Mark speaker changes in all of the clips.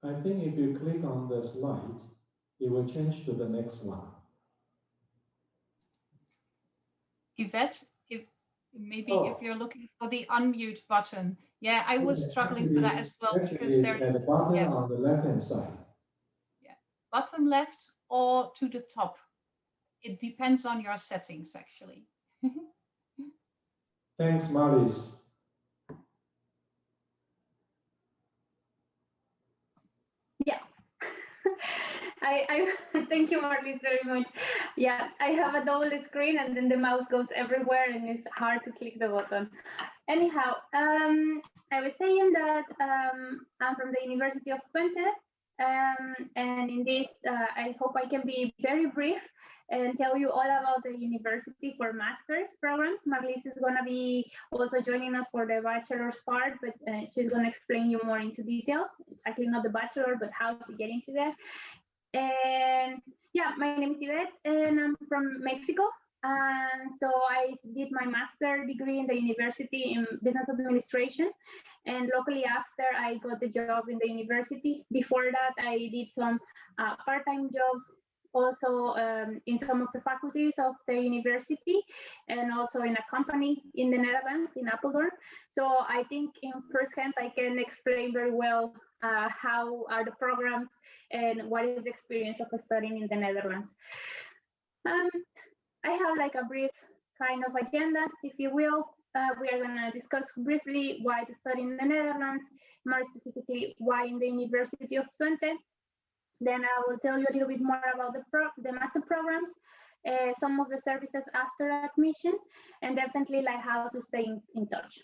Speaker 1: I think if you click on the slide, it will change to the next one.
Speaker 2: Yvette, if you're looking for the unmute button. Yeah, I was struggling for that as well because there's
Speaker 1: at the bottom on the left-hand side.
Speaker 2: Yeah, bottom left or to the top. It depends on your settings, actually.
Speaker 1: Thanks, Marlies.
Speaker 3: Yeah. I thank you, Marlies, very much. Yeah, I have a double screen and then the mouse goes everywhere and it's hard to click the button. Anyhow, I was saying that I'm from the University of Twente, and in this, I hope I can be very brief and tell you all about the university for master's programs. Marlies is going to be also joining us for the bachelor's part, but she's going to explain you more into detail. It's actually not the bachelor, but how to get into that. And yeah, my name is Yvette, and I'm from Mexico. So I did my master's degree in the university in business administration, and luckily after I got the job in the university. Before that, I did some part-time jobs also in some of the faculties of the university, and also in a company in the Netherlands, in Apeldoorn. So I think in firsthand, I can explain very well how are the programs and what is the experience of studying in the Netherlands. I have like a brief kind of agenda, if you will. We are going to discuss briefly why to study in the Netherlands, more specifically why in the University of Twente. Then I will tell you a little bit more about the master programs, some of the services after admission, and definitely like how to stay in touch.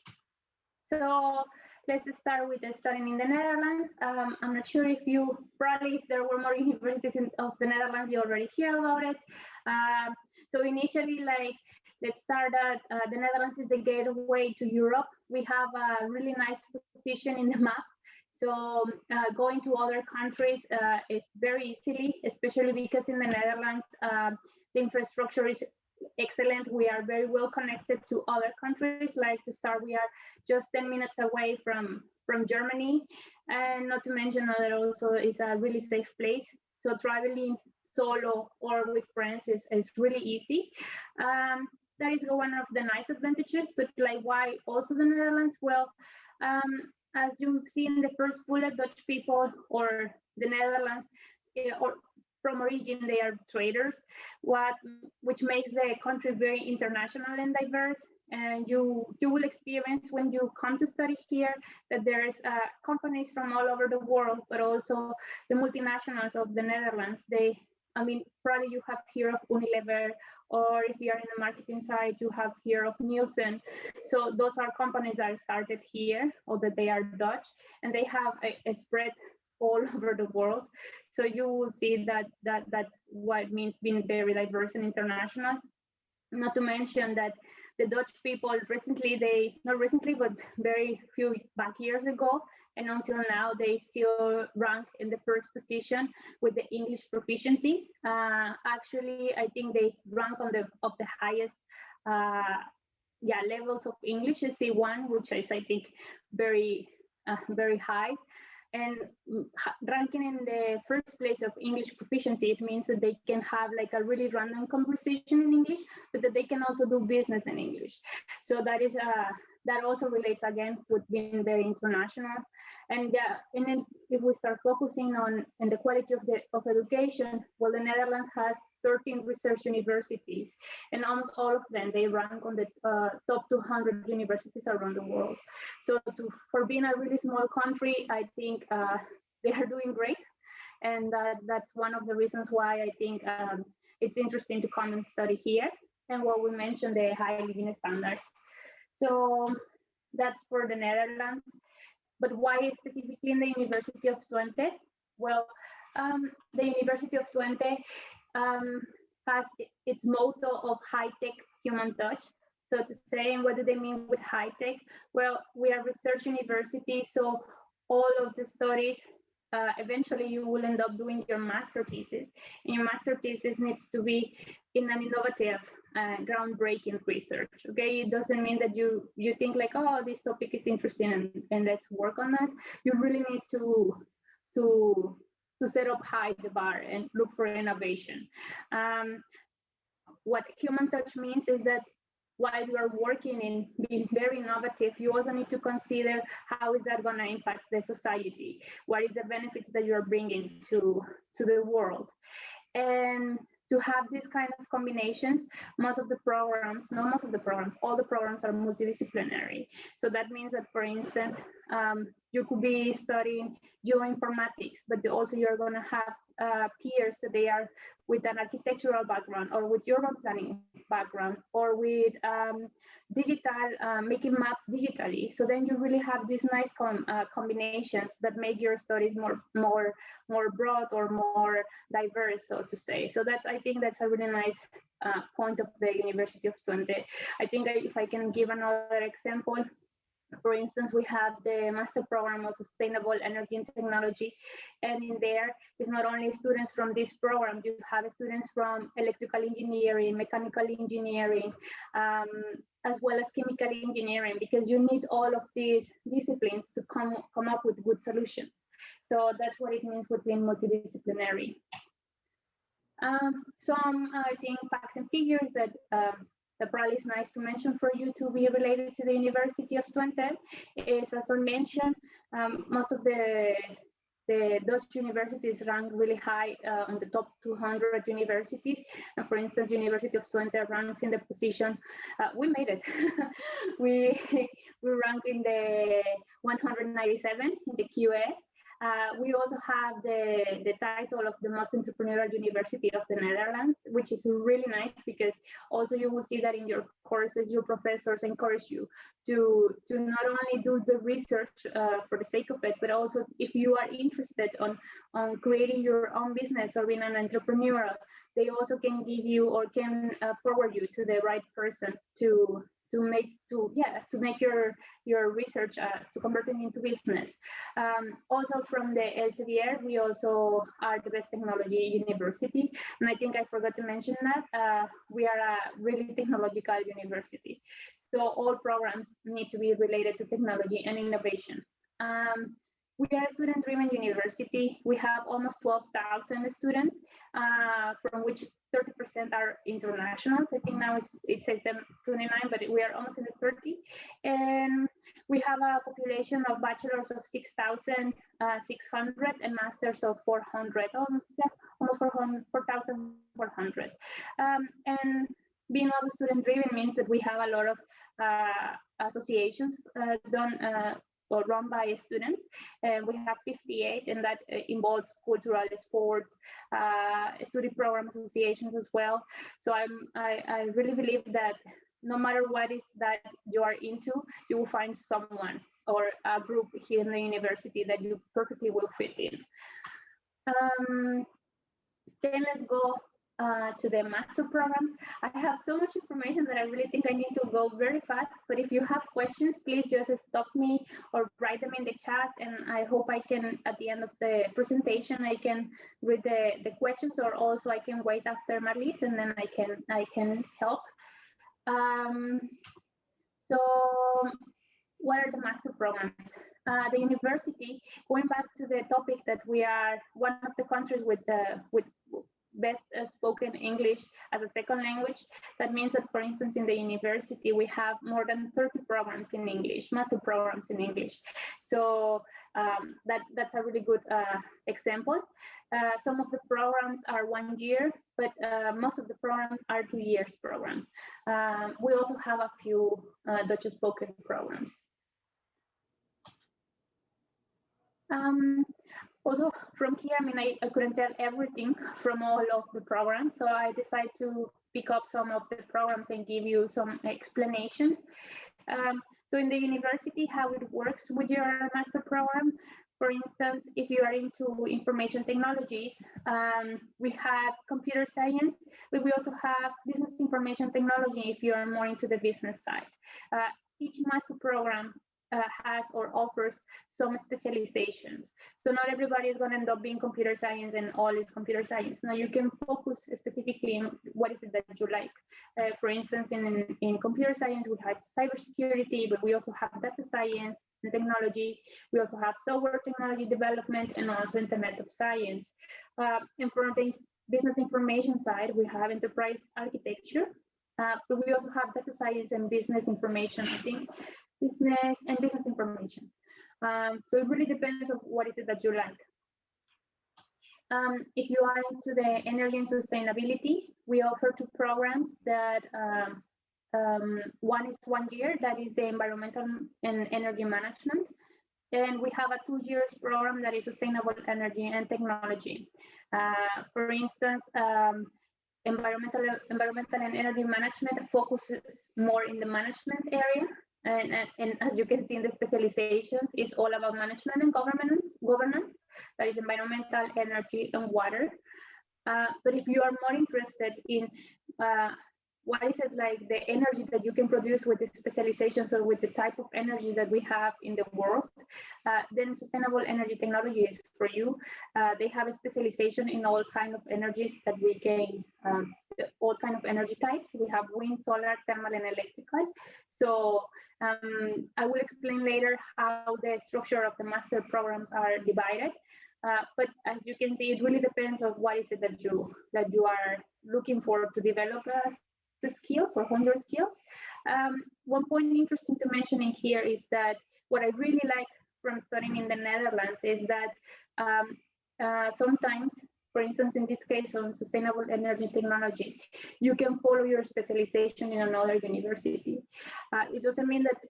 Speaker 3: So let's start with the studying in the Netherlands. I'm not sure if there were more universities of the Netherlands, you already hear about it. So initially, let's start at the Netherlands is the gateway to Europe. We have a really nice position in the map. So going to other countries is very easily, especially because in the Netherlands, the infrastructure is excellent. We are very well connected to other countries. Like to start, we are just 10 minutes away from Germany. And not to mention that also is a really safe place. So traveling solo or with friends is really easy. That is one of the nice advantages, but like why also the Netherlands? Well, as you see in the first bullet, Dutch people or the Netherlands, or from origin, they are traders, which makes the country very international and diverse. And you will experience when you come to study here that there's companies from all over the world, but also the multinationals of the Netherlands. Probably you have heard of Unilever, or if you are in the marketing side, you have heard of Nielsen. So those are companies that started here, or that they are Dutch, and they have a spread all over the world. So you will see that's what it means being very diverse and international. Not to mention that the Dutch people not recently, but very few back years ago, and until now, they still rank in the first position with the English proficiency. Actually, I think they rank on the highest levels of English, C1, which is, I think, very high. And ranking in the first place of English proficiency, it means that they can have like a really random conversation in English, but that they can also do business in English. So that is that also relates again with being very international. And then if we start focusing on the quality of education, well, the Netherlands has 13 research universities, and almost all of them, they rank on the top 200 universities around the world. So for being a really small country, I think they are doing great. And that's one of the reasons why I think it's interesting to come and study here. And what we mentioned, the high living standards. So that's for the Netherlands. But why specifically in the University of Twente? Well, the University of Twente has its motto of high-tech human touch. So to say, and what do they mean with high-tech? Well, we are a research university, so all of the studies, eventually you will end up doing your master thesis. And your master thesis needs to be in an innovative, groundbreaking research, okay? It doesn't mean that you think like, oh, this topic is interesting and let's work on that. You really need to to set up high the bar and look for innovation. What human touch means is that while you are working in being very innovative, you also need to consider how is that going to impact the society? What is the benefits that you're bringing to the world? And to have these kind of combinations, all the programs are multidisciplinary. So that means that, for instance, you could be studying geoinformatics, but also you're going to have peers that they are with an architectural background or with urban planning background or with digital, making maps digitally. So then you really have these nice combinations that make your studies more broad or more diverse, so to say. So I think that's a really nice point of the University of Twente. I think if I can give another example, for instance, we have the master program of sustainable energy and technology, and in there is not only students from this program, you have students from electrical engineering, mechanical engineering, as well as chemical engineering, because you need all of these disciplines to come up with good solutions. So that's what it means with being multidisciplinary. Some, I think, facts and figures that probably is nice to mention for you to be related to the University of Twente is, as I mentioned, most of the Dutch universities rank really high on the top 200 universities. And for instance, University of Twente ranks in the position, we made it. we rank in the 197 in the QS. We also have the title of the most entrepreneurial university of the Netherlands, which is really nice because also you will see that in your courses, your professors encourage you to not only do the research for the sake of it, but also if you are interested on creating your own business or being an entrepreneur, they also can give you or can forward you to the right person to make your research to convert it into business. Also from the Elsevier, we also are the best technology university, and I think I forgot to mention that we are a really technological university. So all programs need to be related to technology and innovation. We are a student-driven university. We have almost 12,000 students, from which 30% are internationals. I think now it says them 29, but we are almost in the 30. And we have a population of bachelors of 6,600 and masters of 400, almost 4,400. And being all student-driven means that we have a lot of associations done or run by students, and we have 58, and that involves cultural, sports, study program associations as well. So I really believe that no matter what is that you are into, you will find someone or a group here in the university that you perfectly will fit in. Then let's go to the master programs. I have so much information that I really think I need to go very fast, but if you have questions, please just stop me or write them in the chat, and I hope I can, at the end of the presentation, I can read the questions, or also I can wait after Marlies and then I can help. So what are the master programs? The university, going back to the topic that we are one of the countries with best spoken English as a second language. That means that, for instance, in the university, we have more than 30 programs in English, master programs in English. So that's a really good example. Some of the programs are 1 year, but most of the programs are 2 years programs. We also have a few Dutch spoken programs. Also, from here, I mean, I couldn't tell everything from all of the programs, so I decided to pick up some of the programs and give you some explanations. So in the university, how it works with your master program, for instance, if you are into information technologies, we have computer science, but we also have business information technology if you are more into the business side. Each master program has or offers some specializations. So not everybody is going to end up being computer science and all is computer science. Now you can focus specifically on what is it that you like. For instance, in computer science, we have cybersecurity, but we also have data science and technology. We also have software technology development and also Internet of Science. And for the business information side, we have enterprise architecture, but we also have data science and business information, I think. Business and business information. So it really depends on what is it that you like. If you are into the energy and sustainability, we offer 2 programs that one is 1 year, that is the environmental and energy management. And we have a 2 years program that is sustainable energy and technology. For instance, environmental and energy management focuses more in the management area. And as you can see in the specializations, it's all about management and governance. That is environmental, energy, and water. But if you are more interested in what is it like the energy that you can produce with the specializations or with the type of energy that we have in the world, then sustainable energy technology is for you. They have a specialization in all kind of energies that we can, all kind of energy types. We have wind, solar, thermal, and electrical. So I will explain later how the structure of the master programs are divided. But as you can see, it really depends on what is it that you are looking for to develop the skills or hone your skills. One point interesting to mention in here is that what I really like from studying in the Netherlands is that sometimes, for instance, in this case on sustainable energy technology, you can follow your specialization in another university. It doesn't mean that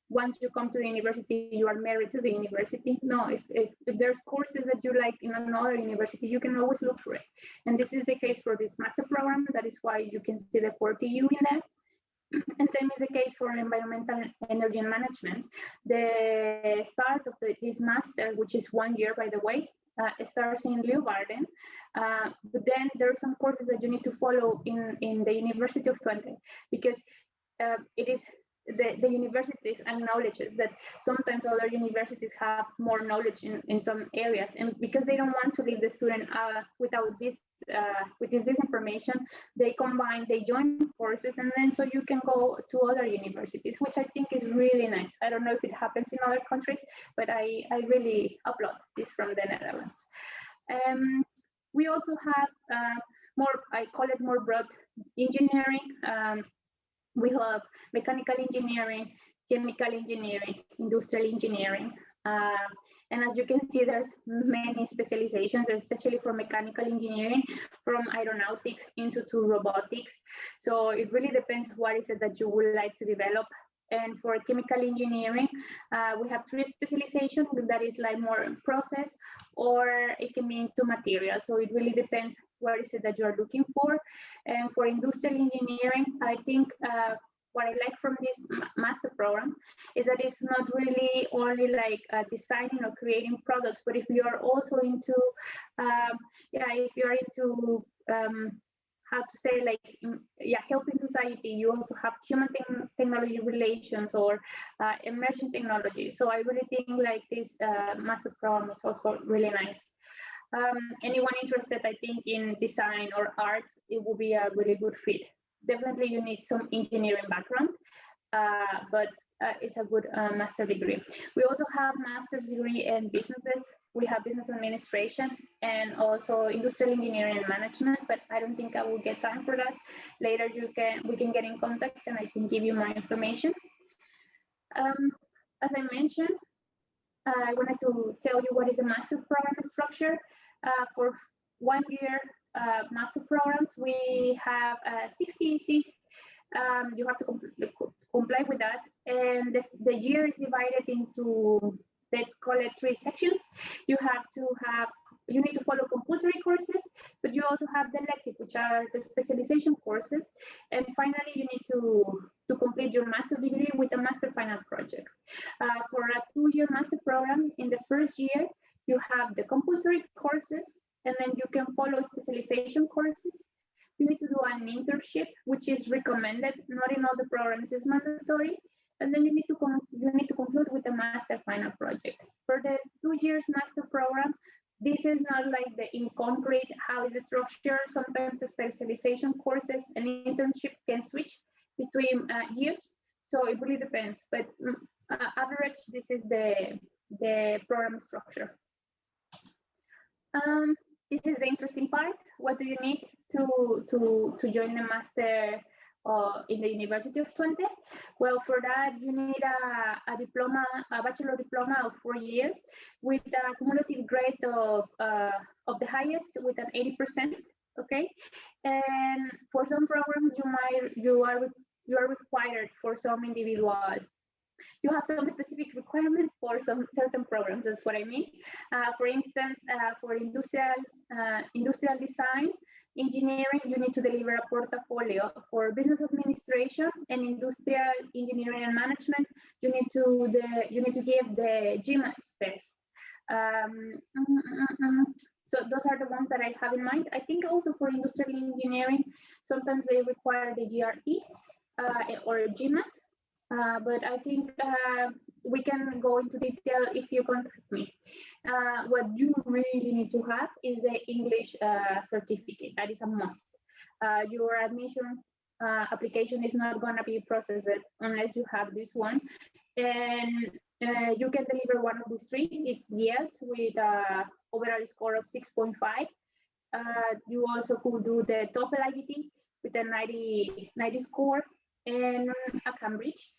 Speaker 3: once you come to the university, you are married to the university. No, if there's courses that you like in another university, you can always look for it. And this is the case for this master program. That is why you can see the 40U in there. And same is the case for environmental energy and management. The start of this master, which is 1 year, by the way, starts in Leeuwarden. But then there are some courses that you need to follow in the University of Twente, because it is the universities acknowledges that sometimes other universities have more knowledge in some areas, and because they don't want to leave the student without this with this information, they join forces, and then so you can go to other universities, which I think is really nice. I don't know if it happens in other countries, but I really applaud this from the Netherlands. We also have I call it more broad engineering. We have mechanical engineering, chemical engineering, industrial engineering. And as you can see, there's many specializations, especially for mechanical engineering, from aeronautics into robotics. So it really depends what is it that you would like to develop. And for chemical engineering, we have 3 specializations that is like more process, or it can be into material. So it really depends what is it that you are looking for. And for industrial engineering, I think what I like from this master program is that it's not really only like designing or creating products, but if you are also into, if you are into, how to say, like, helping society, you also have human technology relations or emerging technology. So I really think like this master program is also really nice. Anyone interested, I think, in design or arts, it will be a really good fit. Definitely you need some engineering background, but it's a good master degree. We also have master's degree in businesses. We have business administration and also industrial engineering and management, but I don't think I will get time for that. Later we can get in contact and I can give you more information. As I mentioned, I wanted to tell you what is the master program structure. For 1 year master programs, we have 60 ECs. You have to comply with that, and the year is divided into, let's call it, 3 sections. You need to follow compulsory courses, but you also have the elective, which are the specialization courses. And finally, you need to complete your master degree with a master final project. For a 2-year master program, in the first year, you have the compulsory courses, and then you can follow specialization courses. You need to do an internship, which is recommended. Not in all the programs is mandatory. And then you need to conclude with a master final project. For the 2 years master program, this is not like the in concrete how is the structure. Sometimes the specialization courses and internship can switch between years, so it really depends. But average, this is the program structure. This is the interesting part. What do you need to join a master in the University of Twente? Well, for that you need a diploma, a bachelor diploma of 4 years with a cumulative grade of the highest with an 80%. Okay, and for some programs you are required for some individual. You have some specific requirements for some certain programs. That's what I mean. For instance, for industrial design, engineering, you need to deliver a portfolio. For business administration and industrial engineering and management, you need to give the GMAT test. So those are the ones that I have in mind. I think also for industrial engineering, sometimes they require the GRE or GMAT. But I think we can go into detail if you contact me. What you really need to have is the English certificate. That is a must. Your admission application is not going to be processed unless you have this one. And you can deliver one of these three. It's yes with an overall score of 6.5. You also could do the TOEFL IBT with a 90 score and a Cambridge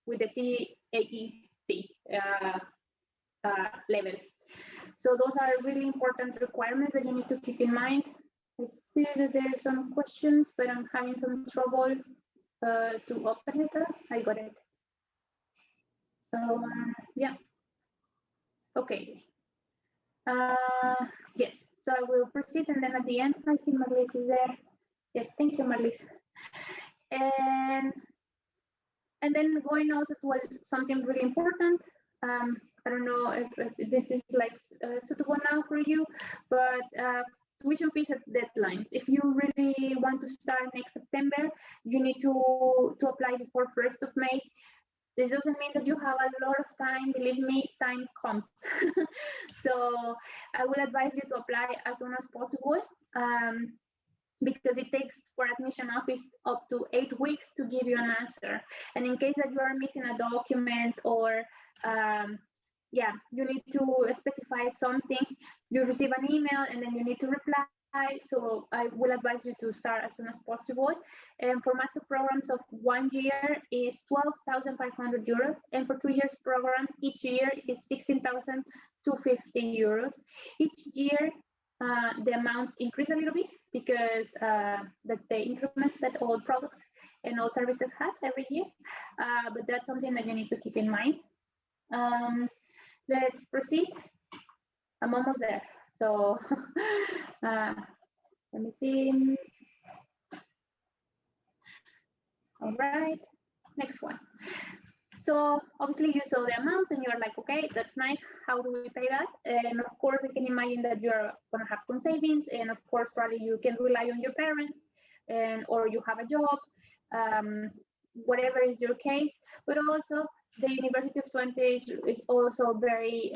Speaker 3: with the CAEC level. So those are really important requirements that you need to keep in mind. I see that there are some questions, but I'm having some trouble to open it. I got it. Yeah. Okay. Yes. So I will proceed, and then at the end, I see Marlies is there. Yes. Thank you, Marlies. And then going also to something really important. I don't know if this is like suitable now for you, but tuition fees at deadlines. If you really want to start next September, you need to apply before 1st of May. This doesn't mean that you have a lot of time. Believe me, time comes. So I would advise you to apply as soon as possible. Because it takes for admission office up to 8 weeks to give you an answer. And in case that you are missing a document or yeah, you need to specify something, you receive an email and then you need to reply. So I will advise you to start as soon as possible. And for master programs of 1 year is 12,500 euros. And for 2 years program, each year is 16,250 euros. Each year, the amounts increase a little bit because that's the increment that all products and all services has every year. But that's something that you need to keep in mind. Let's proceed. I'm almost there. So let me see. All right, next one. So obviously you saw the amounts and you're like, okay, that's nice. How do we pay that? And of course, I can imagine that you're going to have some savings. And of course, probably you can rely on your parents or you have a job, whatever is your case. But also the University of Twente is also very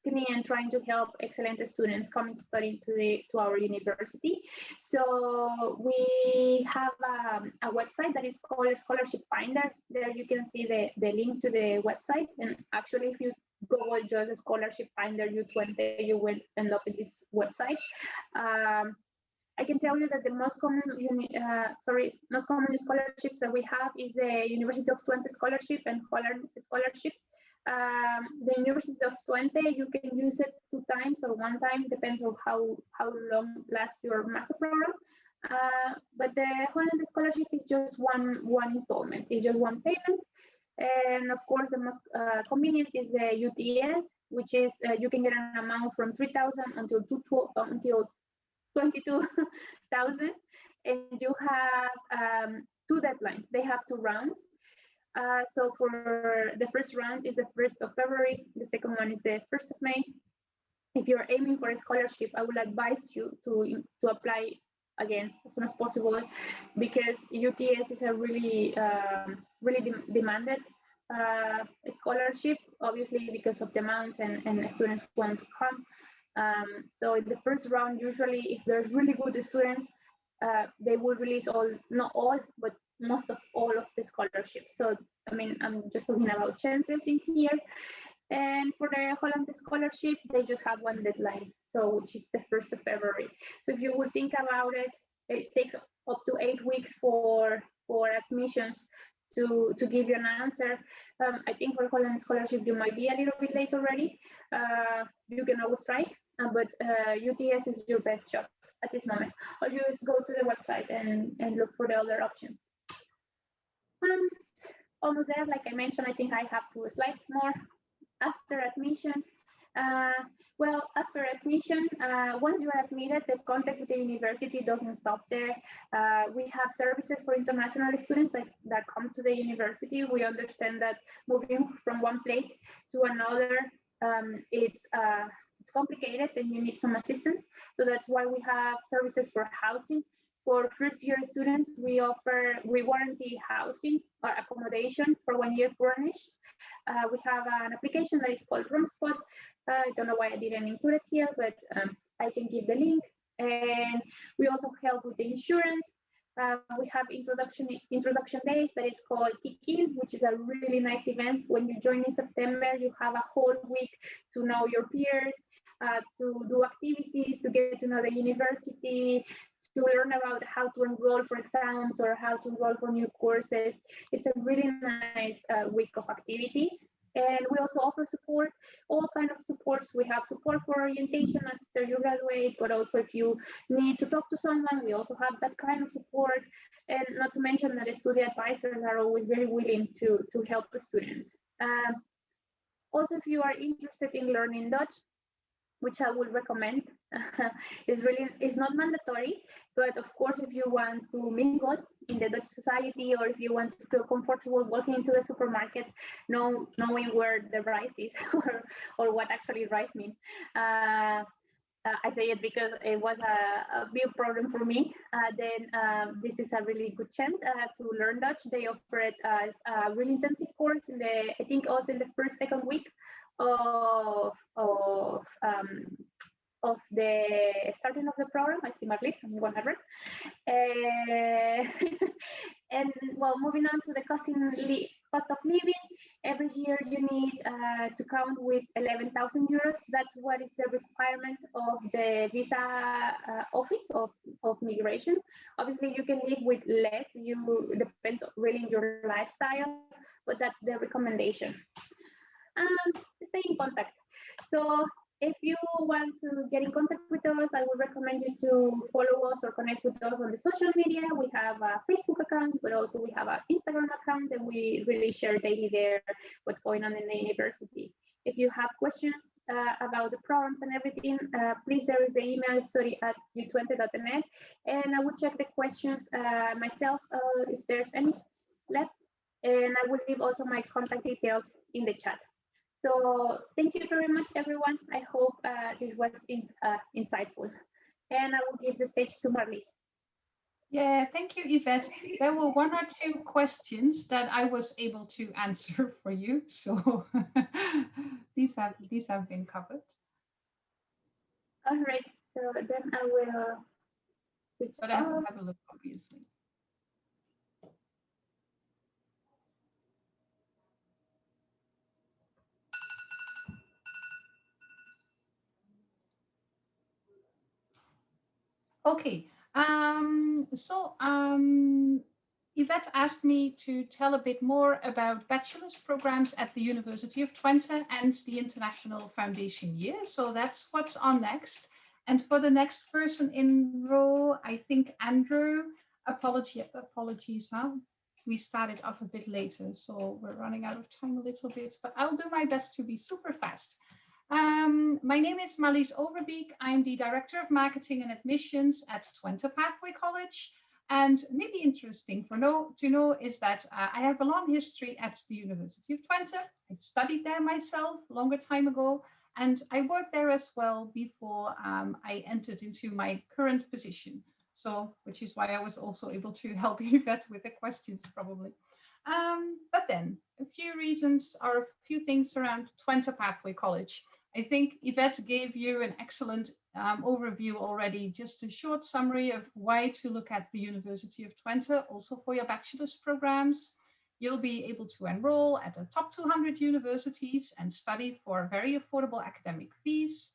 Speaker 3: keen and trying to help excellent students coming to study to our university. So we have a website that is called Scholarship Finder. There you can see the link to the website. And actually, if you Google just Scholarship Finder Twente, you will end up in this website. I can tell you that the most common scholarships that we have is the University of Twente scholarship and Holland scholarships. The University of Twente, you can use it 2 times or 1 time, depends on how long lasts your master program. But the Holland scholarship is just one installment, it's just one payment. And of course, the most convenient is the UTS, which is you can get an amount from 3,000 until 22,000, and you have 2 deadlines. They have 2 rounds. So for the first round is the 1st of February. The second one is the 1st of May. If you're aiming for a scholarship, I will advise you to apply again as soon as possible, because UTS is a really really demanded scholarship, obviously because of demands and students want to come. So in the first round, usually if there's really good students, they will release not all, but most of all of the scholarships. So, I mean, I'm just talking about chances in here. And for the Holland scholarship, they just have one deadline, so which is the 1st of February. So if you would think about it, it takes up to 8 weeks for admissions to give you an answer. I think for Holland scholarship, you might be a little bit late already. You can always try, but UTS is your best shot at this moment. Or you just go to the website and look for the other options. Almost there, like I mentioned, I think I have 2 slides more. After admission, well, after admission, once you are admitted, the contact with the university doesn't stop there. We have services for international students that come to the university. We understand that moving from one place to another, it's complicated and you need some assistance. So that's why we have services for housing. For first-year students, we warranty housing or accommodation for 1 year furnished. We have an application that is called RoomSpot. I don't know why I didn't include it here, but I can give the link. And we also help with the insurance. We have introduction days that is called Kick-In, which is a really nice event. When you join in September, you have a whole week to know your peers, to do activities, to get to know the university, to learn about how to enroll for exams or how to enroll for new courses. It's a really nice week of activities. And we also offer support, all kinds of supports. We have support for orientation after you graduate, but also if you need to talk to someone, we also have that kind of support. And not to mention that the student advisors are always very willing to help the students. Also, if you are interested in learning Dutch, which I would recommend, it's not mandatory, but of course, if you want to mingle in the Dutch society, or if you want to feel comfortable walking into the supermarket, knowing where the rice is or what actually rice means. I say it because it was a big problem for me. Then this is a really good chance to learn Dutch. They offer it as a really intensive course I think also in the first, second week of the starting of the program. I see Marlies, I'm 100. And well, moving on to the cost of living, every year you need to count with 11,000 euros. That's what is the requirement of the visa office of migration. Obviously, you can live with less. It depends really on your lifestyle, but that's the recommendation. Stay in contact. So if you want to get in contact with us, I would recommend you to follow us or connect with us on the social media. We have a Facebook account, but also we have an Instagram account, and we really share daily there what's going on in the university. If you have questions about the programs and everything, please, there is the email study@utwente.net, and I will check the questions myself if there's any left, and I will leave also my contact details in the chat. So thank you very much, everyone. I hope this was insightful. And I will give the stage to Marlies.
Speaker 2: Yeah, thank you, Yvette. There were 1 or 2 questions that I was able to answer for you. So these have been covered.
Speaker 3: All right. So then I will.
Speaker 2: But I will have a look, obviously. Okay, Yvette asked me to tell a bit more about bachelor's programs at the University of Twente and the International Foundation Year. So that's what's on next. And for the next person in row, I think Andrew, apologies, huh? We started off a bit later, so we're running out of time a little bit, but I'll do my best to be super fast. My name is Marlies Overbeek. I'm the Director of Marketing and Admissions at Twente Pathway College. And maybe interesting to know is that I have a long history at the University of Twente. I studied there myself a longer time ago, and I worked there as well before I entered into my current position. So, which is why I was also able to help Yvette with the questions probably. But then a few reasons or a few things around Twente Pathway College. I think Yvette gave you an excellent overview already, just a short summary of why to look at the University of Twente, also for your bachelor's programs. You'll be able to enroll at the top 200 universities and study for very affordable academic fees.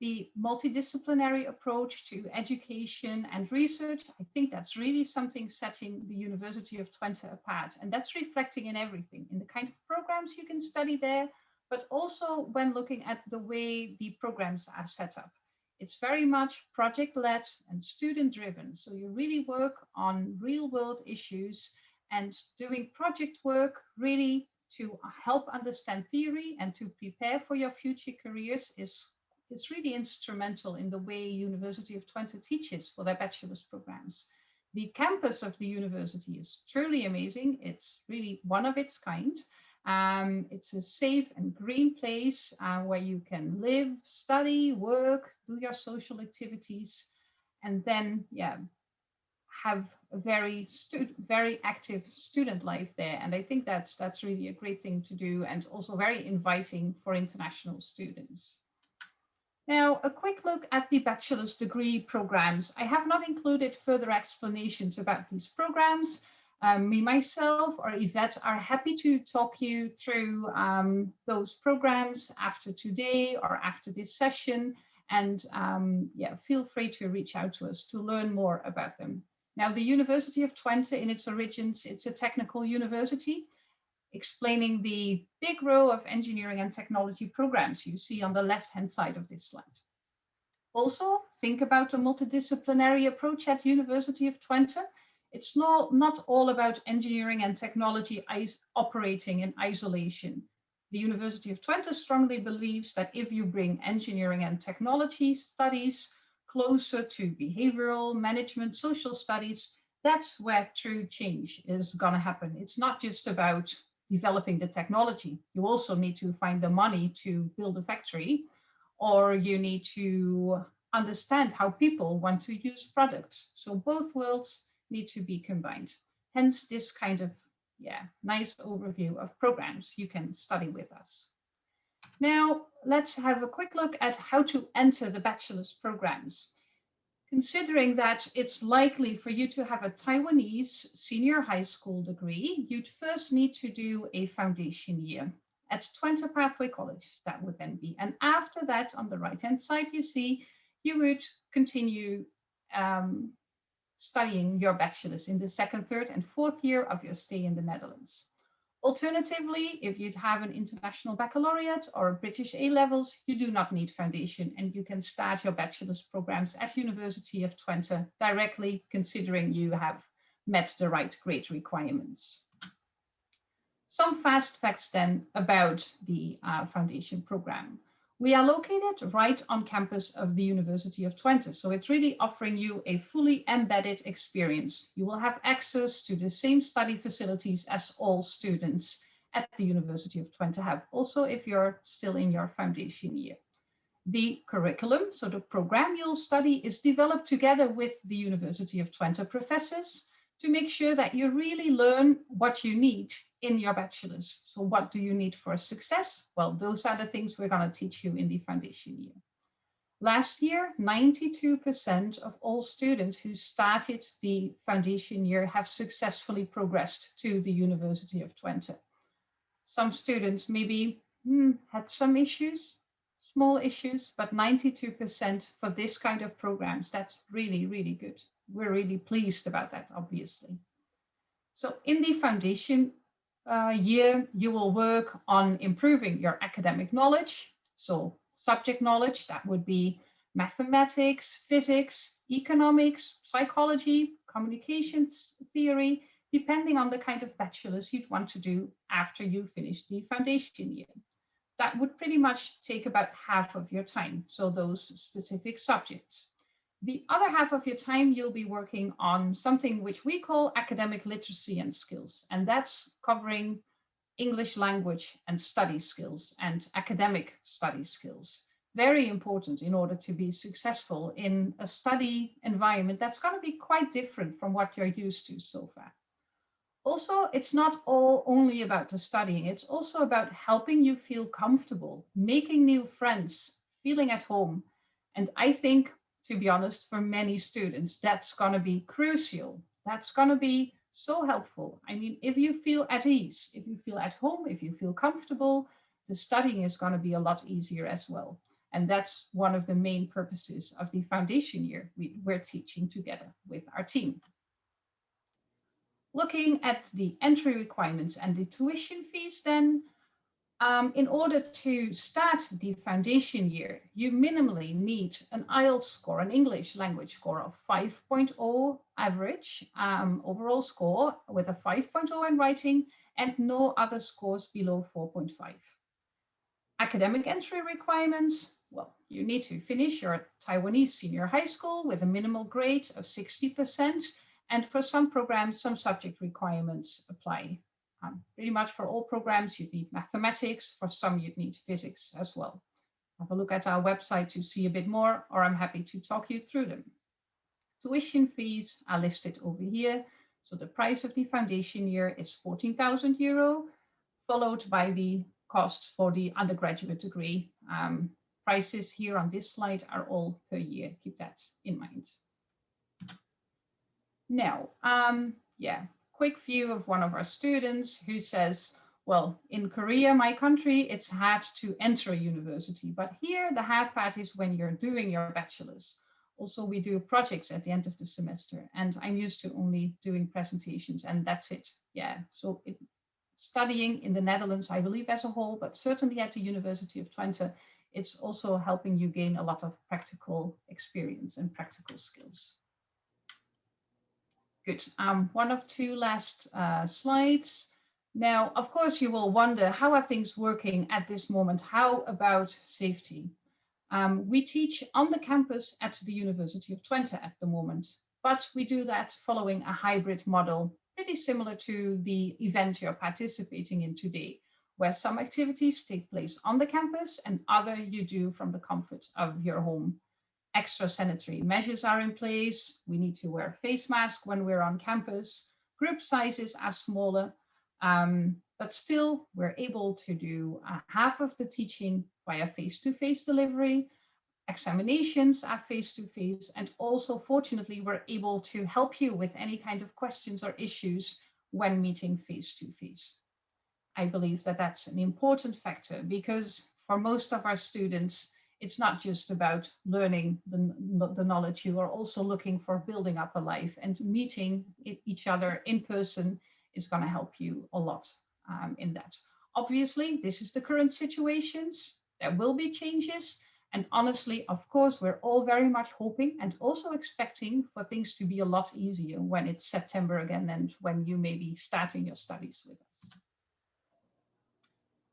Speaker 2: The multidisciplinary approach to education and research, I think that's really something setting the University of Twente apart. And that's reflecting in everything, in the kind of programs you can study there, but also when looking at the way the programs are set up. It's very much project-led and student-driven. So you really work on real-world issues and doing project work really to help understand theory and to prepare for your future careers is really instrumental in the way University of Twente teaches for their bachelor's programs. The campus of the university is truly amazing. It's really one of its kind. It's a safe and green place where you can live, study, work, do your social activities, and then, have a very active student life there. And I think that's really a great thing to do, and also very inviting for international students. Now, a quick look at the bachelor's degree programs. I have not included further explanations about these programs. Me, myself, or Yvette are happy to talk you through those programs after today or after this session. And feel free to reach out to us to learn more about them. Now, the University of Twente, in its origins, it's a technical university, explaining the big row of engineering and technology programs you see on the left-hand side of this slide. Also, think about a multidisciplinary approach at University of Twente. It's not all about engineering and technology operating in isolation. The University of Twente strongly believes that if you bring engineering and technology studies closer to behavioral management, social studies, that's where true change is going to happen. It's not just about developing the technology. You also need to find the money to build a factory, or you need to understand how people want to use products. So both worlds need to be combined. Hence this kind of nice overview of programs you can study with us. Now let's have a quick look at how to enter the bachelor's programs. Considering that it's likely for you to have a Taiwanese senior high school degree, you'd first need to do a foundation year at Twente Pathway College. That would then be. And after that, on the right-hand side, you see, you would continue studying your bachelor's in the second, third, and fourth year of your stay in the Netherlands. Alternatively, if you'd have an international baccalaureate or British A-levels, you do not need foundation, and you can start your bachelor's programs at University of Twente directly, considering you have met the right grade requirements. Some fast facts then about the foundation program. We are located right on campus of the University of Twente, so it's really offering you a fully embedded experience. You will have access to the same study facilities as all students at the University of Twente have, also if you're still in your foundation year. The curriculum, so the program you'll study, is developed together with the University of Twente professors to make sure that you really learn what you need in your bachelor's. So what do you need for success? Well, those are the things we're going to teach you in the foundation year. Last year, 92% of all students who started the foundation year have successfully progressed to the University of Twente. Some students maybe had some issues, small issues, but 92% for this kind of programs, that's really, really good. We're really pleased about that, obviously. So in the foundation year, you will work on improving your academic knowledge. So subject knowledge, that would be mathematics, physics, economics, psychology, communications theory, depending on the kind of bachelor's you'd want to do after you finish the foundation year. That would pretty much take about half of your time, so those specific subjects. The other half of your time, you'll be working on something which we call academic literacy and skills, and that's covering English language and study skills and academic study skills. Very important in order to be successful in a study environment that's going to be quite different from what you're used to so far. Also, it's not only about the studying, it's also about helping you feel comfortable, making new friends, feeling at home. And I think, to be honest, for many students, that's going to be crucial. That's going to be so helpful. I mean, if you feel at ease, if you feel at home, if you feel comfortable, the studying is going to be a lot easier as well. And that's one of the main purposes of the foundation year we're teaching together with our team. Looking at the entry requirements and the tuition fees then, in order to start the foundation year, you minimally need an IELTS score, an English language score of 5.0 average, overall score with a 5.0 in writing, and no other scores below 4.5. Academic entry requirements, well, you need to finish your Taiwanese senior high school with a minimal grade of 60%, and for some programs, some subject requirements apply. Pretty much for all programs, you'd need mathematics. For some, you'd need physics as well. Have a look at our website to see a bit more, or I'm happy to talk you through them. Tuition fees are listed over here. So the price of the foundation year is €14,000, followed by the costs for the undergraduate degree. Prices here on this slide are all per year. Keep that in mind. Now, quick view of one of our students who says, well, in Korea, my country, it's hard to enter a university, but here the hard part is when you're doing your bachelor's. Also, we do projects at the end of the semester, and I'm used to only doing presentations, and that's it. Yeah, so studying in the Netherlands, I believe as a whole, but certainly at the University of Twente, it's also helping you gain a lot of practical experience and practical skills. Good. One of two last slides. Now, of course, you will wonder, how are things working at this moment? How about safety? We teach on the campus at the University of Twente at the moment, but we do that following a hybrid model, pretty similar to the event you're participating in today, where some activities take place on the campus and other you do from the comfort of your home. Extra sanitary measures are in place. We need to wear a face mask when we're on campus. Group sizes are smaller, but still we're able to do half of the teaching via face-to-face delivery. Examinations are face-to-face, and also fortunately we're able to help you with any kind of questions or issues when meeting face-to-face. I believe that that's an important factor, because for most of our students, it's not just about learning the knowledge. You are also looking for building up a life, and meeting each other in person is going to help you a lot in that. Obviously, this is the current situations. There will be changes. And honestly, of course, we're all very much hoping and also expecting for things to be a lot easier when it's September again and when you may be starting your studies with us.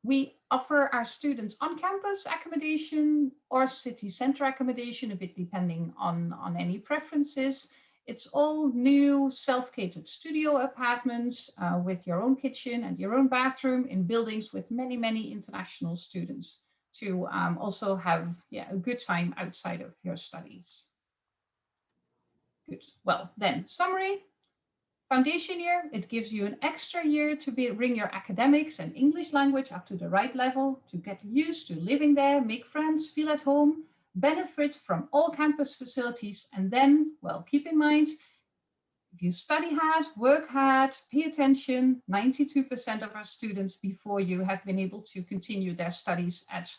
Speaker 2: We offer our students on-campus accommodation or city center accommodation, a bit depending on any preferences. It's all new self-catered studio apartments with your own kitchen and your own bathroom in buildings with many, many international students to also have a good time outside of your studies. Good. Well, then summary. Foundation year, it gives you an extra year to bring your academics and English language up to the right level, to get used to living there, make friends, feel at home, benefit from all campus facilities, and then, well, keep in mind, if you study hard, work hard, pay attention, 92% of our students before you have been able to continue their studies at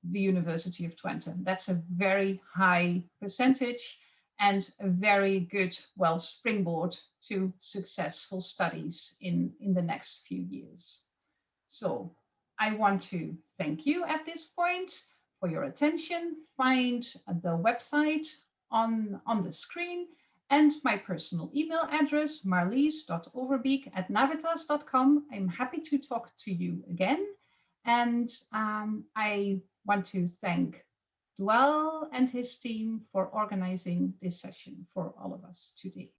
Speaker 2: the University of Twente. That's a very high percentage and a very good, well, springboard to successful studies in the next few years. So I want to thank you at this point for your attention. Find the website on the screen and my personal email address, marlies.overbeek@navitas.com. I'm happy to talk to you again. And I want to thank Dwell and his team for organizing this session for all of us today.